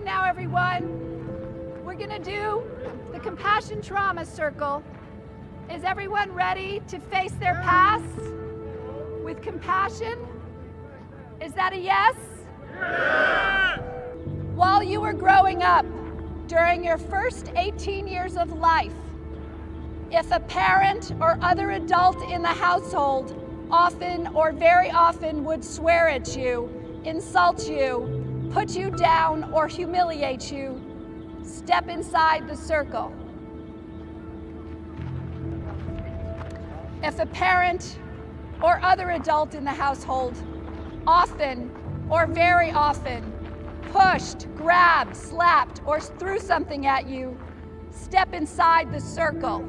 on now, everyone. We're gonna do the compassion trauma circle. Is everyone ready to face their past with compassion? Is that a yes? Yeah. While you were growing up, during your first 18 years of life, if a parent or other adult in the household often or very often would swear at you, insult you, put you down, or humiliate you, step inside the circle. If a parent or other adult in the household often or very often pushed, grabbed, slapped, or threw something at you, step inside the circle.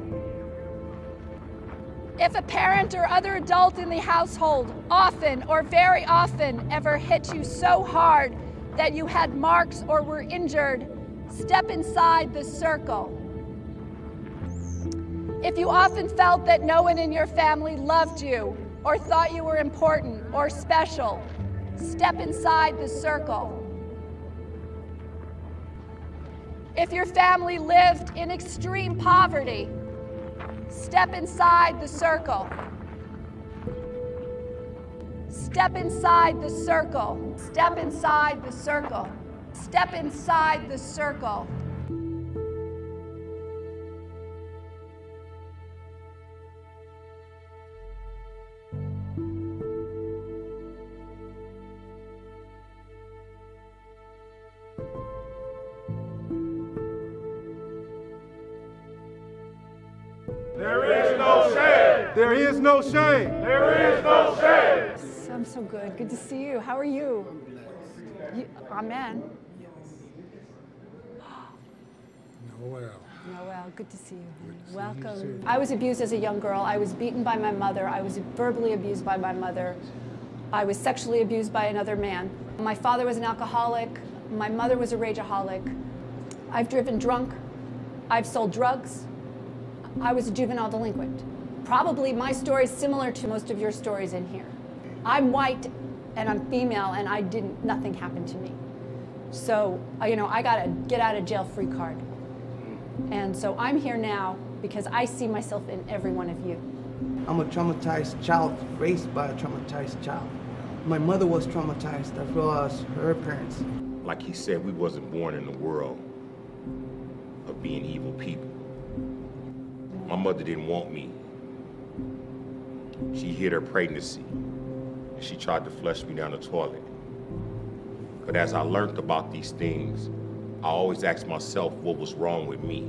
If a parent or other adult in the household often or very often ever hit you so hard that you had marks or were injured, step inside the circle. If you often felt that no one in your family loved you or thought you were important or special, step inside the circle. If your family lived in extreme poverty, step inside the circle. Step inside the circle. Step inside the circle. Step inside the circle. There is no shame. There is no shame. There is no shame. I'm so good. Good to see you. How are you? Amen. Noel, good to see you. Welcome. I was abused as a young girl. I was beaten by my mother. I was verbally abused by my mother. I was sexually abused by another man. My father was an alcoholic. My mother was a rageaholic. I've driven drunk. I've sold drugs. I was a juvenile delinquent. Probably my story is similar to most of your stories in here. I'm white and I'm female and nothing happened to me. So, I got a get out of jail free card. And so I'm here now because I see myself in every one of you. I'm a traumatized child, raised by a traumatized child. My mother was traumatized as well as her parents. Like he said, we wasn't born in the world of being evil people. My mother didn't want me. She hid her pregnancy. She tried to flush me down the toilet. But as I learned about these things, I always asked myself what was wrong with me.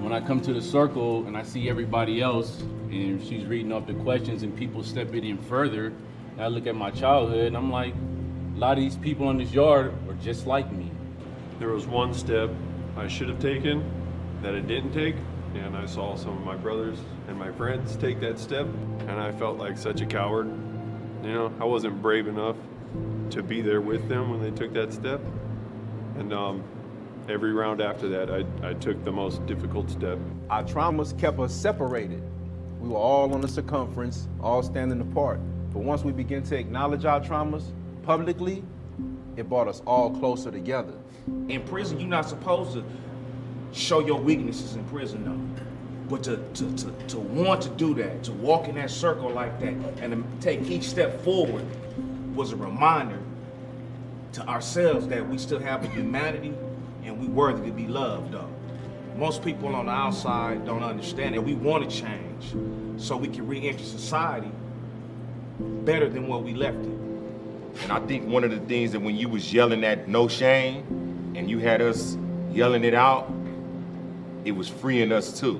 When I come to the circle and I see everybody else and she's reading off the questions and people stepping in further, and I look at my childhood and I'm like, a lot of these people in this yard are just like me. There was one step I should have taken that I didn't take, and I saw some of my brothers and my friends take that step, and I felt like such a coward. I wasn't brave enough to be there with them when they took that step. And every round after that, I took the most difficult step. Our traumas kept us separated. We were all on the circumference, all standing apart. But once we began to acknowledge our traumas publicly, it brought us all closer together. In prison, you're not supposed to show your weaknesses in prison, though. But to want to do that, to walk in that circle like that, and to take each step forward was a reminder to ourselves that we still have a humanity and we worthy to be loved, though. Most people on the outside don't understand it. We want to change so we can re-enter society better than what we left it. And I think one of the things that when you was yelling at no shame and you had us yelling it out, it was freeing us too.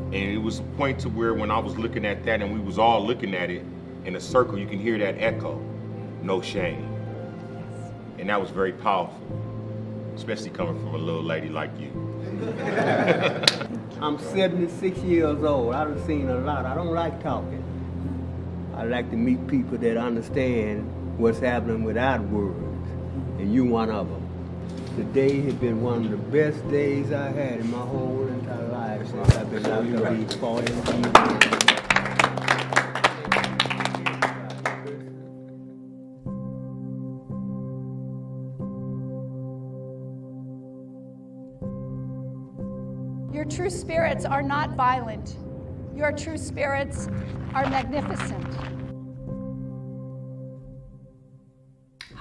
And it was a point to where when I was looking at that and we was all looking at it in a circle, you can hear that echo, no shame. And that was very powerful, especially coming from a little lady like you. I'm 76 years old. I've seen a lot. I don't like talking. I like to meet people that understand what's happening without words, and you one of them. Today has been one of the best days I had in my whole entire life since I've been out of these 40 years. Your true spirits are not violent. Your true spirits are magnificent.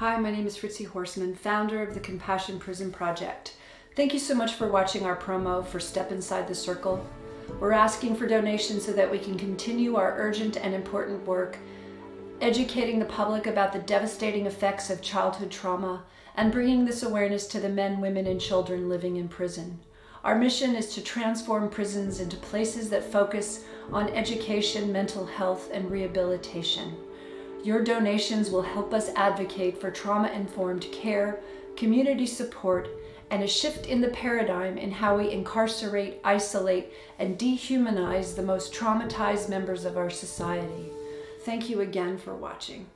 Hi, my name is Fritzi Horseman, founder of the Compassion Prison Project. Thank you so much for watching our promo for Step Inside the Circle. We're asking for donations so that we can continue our urgent and important work, educating the public about the devastating effects of childhood trauma and bringing this awareness to the men, women, and children living in prison. Our mission is to transform prisons into places that focus on education, mental health, and rehabilitation. Your donations will help us advocate for trauma-informed care, community support, and a shift in the paradigm in how we incarcerate, isolate, and dehumanize the most traumatized members of our society. Thank you again for watching.